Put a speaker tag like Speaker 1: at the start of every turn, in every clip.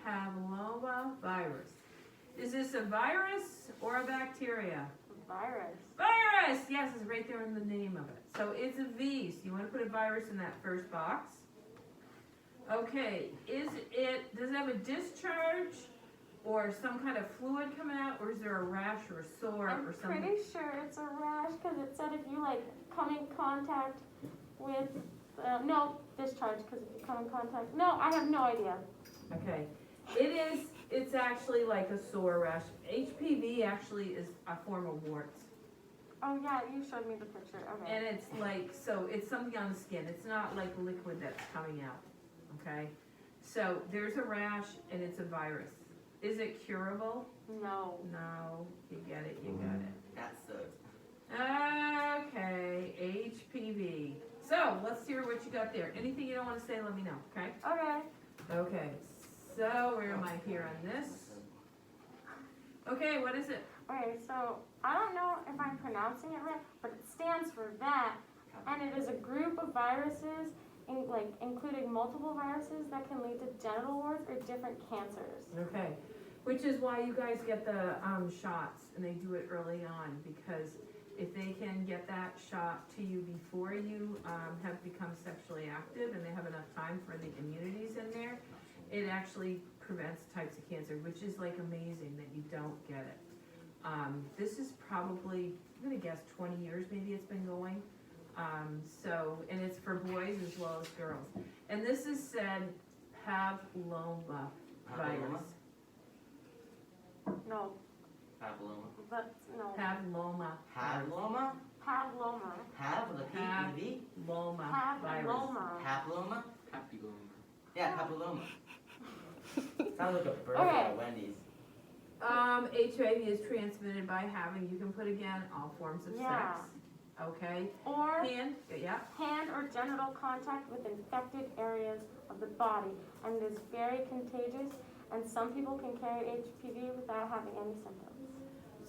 Speaker 1: papillomavirus. Is this a virus or a bacteria?
Speaker 2: Virus.
Speaker 1: Virus! Yes, it's right there in the name of it. So it's a V, so you want to put a virus in that first box. Okay, does it have a discharge or some kind of fluid coming out, or is there a rash or a sore or something?
Speaker 2: I'm pretty sure it's a rash because it said if you like come in contact with, no, discharge because if you come in contact, no, I have no idea.
Speaker 1: Okay, it's actually like a sore rash. HPV actually is a form of warts.
Speaker 2: Oh yeah, you showed me the picture, okay.
Speaker 1: And it's like, so it's something on the skin. It's not like liquid that's coming out, okay? So there's a rash and it's a virus. Is it curable?
Speaker 2: No.
Speaker 1: No, you get it, you got it.
Speaker 3: That sucks.
Speaker 1: Okay, HPV. So let's hear what you got there. Anything you don't want to say, let me know, okay?
Speaker 2: Okay.
Speaker 1: Okay, so where am I here on this? Okay, what is it?
Speaker 2: Okay, so I don't know if I'm pronouncing it right, but it stands for that, and it is a group of viruses, including multiple viruses that can lead to genital warts or different cancers.
Speaker 1: Okay, which is why you guys get the shots, and they do it early on, because if they can get that shot to you before you have become sexually active and they have enough time for the immunities in there, it actually prevents types of cancer, which is like amazing that you don't get it. This is probably, I'm gonna guess 20 years maybe it's been going. And it's for boys as well as girls. And this is said papilloma virus.
Speaker 2: No,
Speaker 3: Papilloma.
Speaker 2: that's, no.
Speaker 1: Papilloma.
Speaker 3: Papilloma?
Speaker 2: Pavloma.
Speaker 3: Pav with a P and a V?
Speaker 1: Papilloma virus.
Speaker 2: Pavloma.
Speaker 3: Papilloma?
Speaker 4: Papilloma.
Speaker 3: Yeah, papilloma. Sounds like a burger
Speaker 2: Okay.
Speaker 3: at Wendy's.
Speaker 1: HIV is transmitted by having, you can put again, all forms of
Speaker 2: Yeah.
Speaker 1: sex. Okay?
Speaker 2: Or
Speaker 1: Hand, yeah,
Speaker 2: hand or genital contact with infected areas of the body, and it is very contagious, and some people can carry HPV without having any symptoms.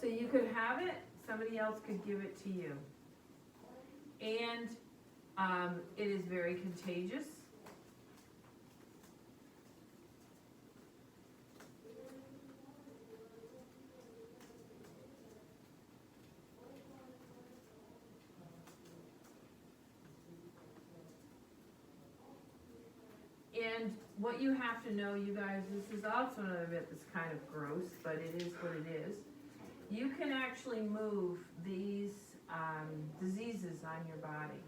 Speaker 1: so you could have it, somebody else could give it to you. And, it is very contagious. And what you have to know, you guys, this is also another bit that's kind of gross, but it is what it is. You can actually move these diseases on your body.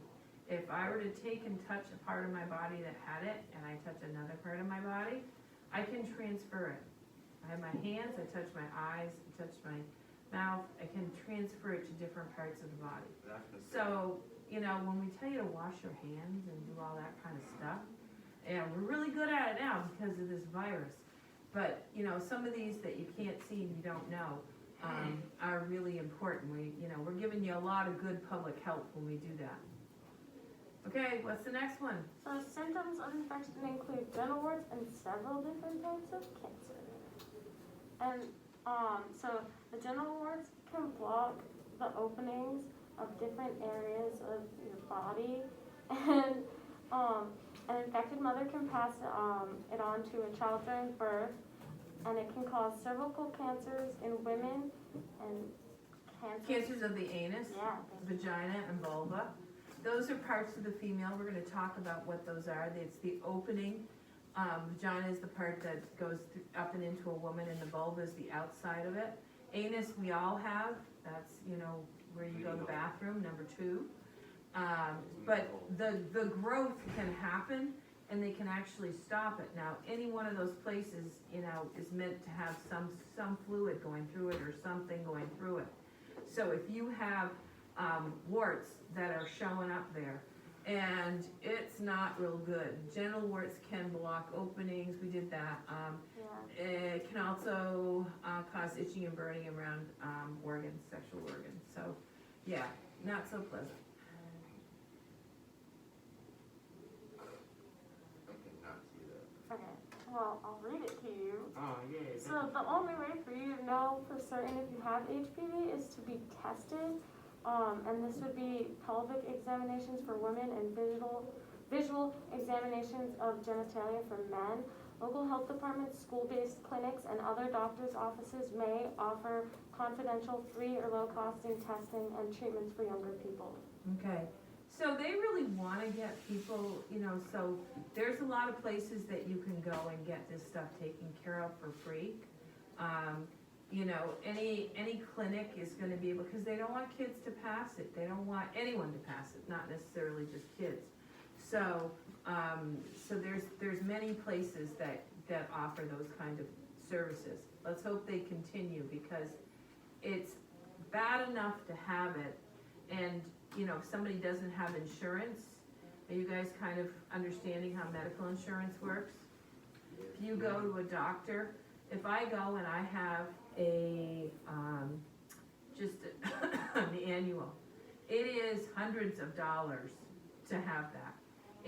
Speaker 1: If I were to take and touch a part of my body that had it, and I touch another part of my body, I can transfer it. I have my hands, I touch my eyes, I touch my mouth, I can transfer it to different parts of the body. So, you know, when we tell you to wash your hands and do all that kind of stuff, and we're really good at it now because of this virus. But, you know, some of these that you can't see and you don't know are really important. We're giving you a lot of good public health when we do that. Okay, what's the next one?
Speaker 2: So symptoms of infection include genital warts and several different types of cancer. And so the genital warts can block the openings of different areas of your body, and an infected mother can pass it on to a child during birth, and it can cause cervical cancers in women and
Speaker 1: Cancers of the anus,
Speaker 2: Yeah.
Speaker 1: vagina, and vulva. Those are parts of the female. We're going to talk about what those are. It's the opening. Vagina is the part that goes up and into a woman, and the vulva is the outside of it. Anus we all have. That's, where you go to the bathroom, number 2. But the growth can happen, and they can actually stop it. Now, any one of those places, is meant to have some fluid going through it or something going through it. So if you have warts that are showing up there, and it's not real good. Genital warts can block openings. We did that.
Speaker 2: Yeah.
Speaker 1: It can also cause itching and burning around organs, sexual organs. So, yeah, not so pleasant.
Speaker 3: I cannot see that.
Speaker 2: Okay. Well, I'll read it to you.
Speaker 3: Oh, yeah.
Speaker 2: So the only way for you to know for certain if you have HPV is to be tested, and this would be pelvic examinations for women and visual examinations of genitalia for men. Local health departments, school-based clinics, and other doctors' offices may offer confidential, free or low-costing testing and treatments for younger people.
Speaker 1: Okay, so they really wanna get people, so there's a lot of places that you can go and get this stuff taken care of for free. Any clinic is gonna be able, because they don't want kids to pass it, they don't want anyone to pass it, not necessarily just kids. So, there's many places that offer those kind of services. Let's hope they continue, because it's bad enough to have it, and, if somebody doesn't have insurance, are you guys kind of understanding how medical insurance works? If you go to a doctor, if I go and I have the annual, it is hundreds of dollars to have that.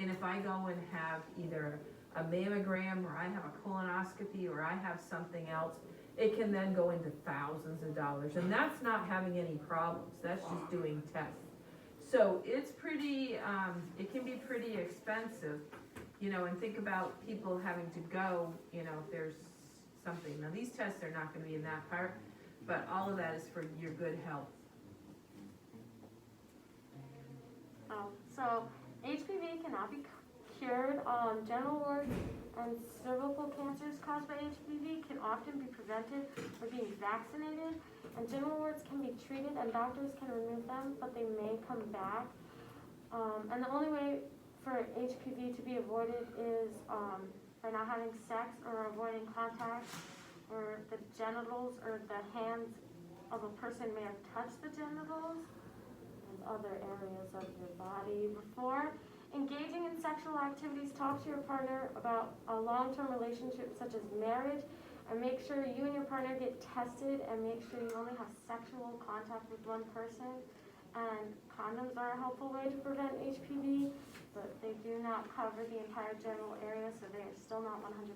Speaker 1: And if I go and have either a mammogram, or I have a colonoscopy, or I have something else, it can then go into thousands of dollars, and that's not having any problems, that's just doing tests. So it's pretty, it can be pretty expensive, and think about people having to go, if there's something. Now, these tests are not gonna be in that part, but all of that is for your good health.
Speaker 2: So HPV cannot be cured. Genital warts and cervical cancers caused by HPV can often be prevented by being vaccinated, and genital warts can be treated and doctors can remove them, but they may come back. And the only way for HPV to be avoided is by not having sex or avoiding contact, or the genitals or the hands of a person may have touched the genitals and other areas of your body. Before engaging in sexual activities, talk to your partner about a long-term relationship such as marriage, and make sure you and your partner get tested, and make sure you only have sexual contact with one person. And condoms are a helpful way to prevent HPV, but they do not cover the entire genital area, so they are still not 100%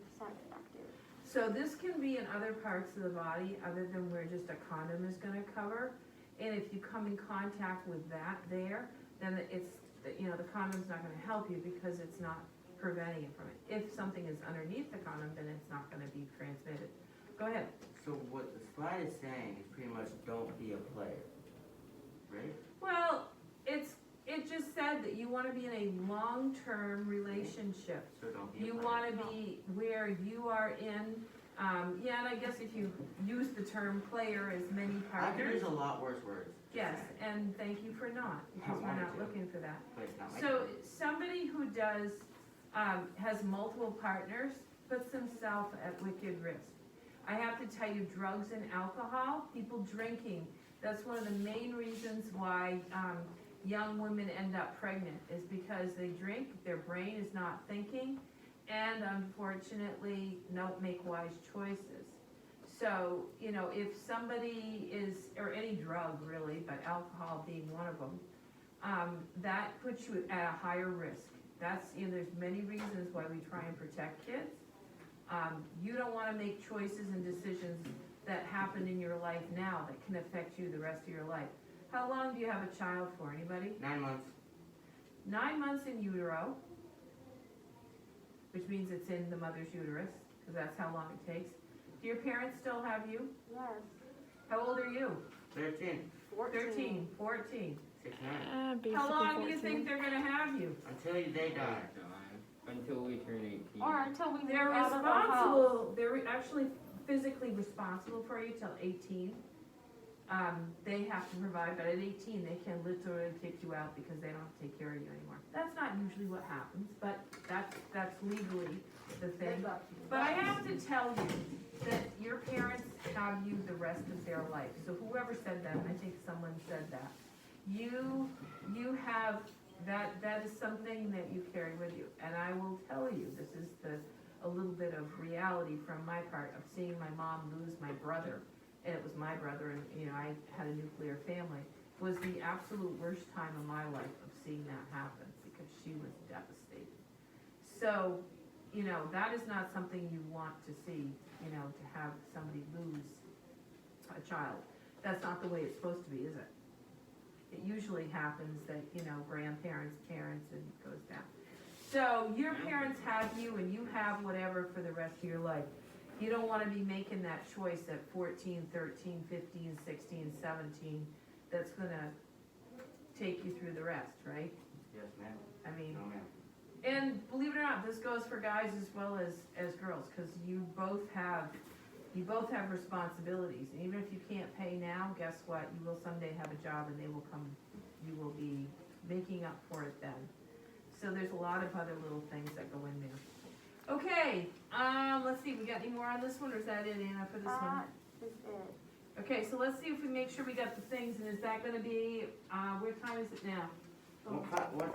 Speaker 2: effective.
Speaker 1: So this can be in other parts of the body other than where just a condom is gonna cover. And if you come in contact with that there, then the condom's not gonna help you, because it's not preventing it from it. If something is underneath the condom, then it's not gonna be transmitted. Go ahead.
Speaker 3: So what the slide is saying is pretty much don't be a player, right?
Speaker 1: Well, it just said that you wanna be in a long-term relationship.
Speaker 3: So don't be a
Speaker 1: You
Speaker 3: player.
Speaker 1: wanna be where you are in, and I guess if you use the term player as many
Speaker 3: I could
Speaker 1: partners.
Speaker 3: use a lot worse words.
Speaker 1: Yes, and thank you for not, because we're
Speaker 3: wanted
Speaker 1: not
Speaker 3: to.
Speaker 1: looking for that.
Speaker 3: But it's not my
Speaker 1: So
Speaker 3: turn.
Speaker 1: somebody who does, has multiple partners puts themselves at wicked risk. I have to tell you, drugs and alcohol, people drinking, that's one of the main reasons why, young women end up pregnant, is because they drink, their brain is not thinking, and unfortunately, don't make wise choices. So, if somebody is, or any drug really, but alcohol being one of them, that puts you at a higher risk. That's, there's many reasons why we try and protect kids. You don't wanna make choices and decisions that happen in your life now that can affect you the rest of your life. How long do you have a child for, anybody?
Speaker 3: 9 months.
Speaker 1: 9 months in utero, which means it's in the mother's uterus, because that's how long it takes. Do your parents still have you?
Speaker 2: Yes.
Speaker 1: How old are you?
Speaker 3: 13.
Speaker 1: 13, 14.
Speaker 3: 6, 9.
Speaker 4: Basically
Speaker 1: How long do you
Speaker 4: 14.
Speaker 1: think they're gonna have you?
Speaker 3: Until they die.
Speaker 5: Until we turn 18.
Speaker 2: Or until we move
Speaker 1: They're
Speaker 2: out of the house.
Speaker 1: responsible, they're actually physically responsible for you till 18. They have to provide, but at 18, they can literally kick you out because they don't have to take care of you anymore. That's not usually what happens, but that's legally the thing. But I have to tell you that your parents have you the rest of their life. So whoever said that, I think someone said that. You have, that is something that you carry with you. And I will tell you, this is a little bit of reality from my part of seeing my mom lose my brother. And it was my brother, and I had a nuclear family, was the absolute worst time of my life of seeing that happen, because she was devastated. So, that is not something you want to see, to have somebody lose a child. That's not the way it's supposed to be, is it? It usually happens that, grandparents, parents, and it goes down. So your parents have you and you have whatever for the rest of your life. You don't wanna be making that choice at 14, 13, 15, 16, 17, that's gonna take you through the rest, right?
Speaker 3: Yes, ma'am.
Speaker 1: I mean,
Speaker 3: No, ma'am.
Speaker 1: and believe it or not, this goes for guys as well as girls, cause you both have responsibilities. And even if you can't pay now, guess what? You will someday have a job and they will come, you will be making up for it then. So there's a lot of other little things that go in there. Okay, let's see, we got any more on this one, or is that it, Anna, for this one?
Speaker 2: That is it.
Speaker 1: Okay, so let's see if we make sure we got the things, and is that gonna be, what time is it now?
Speaker 3: What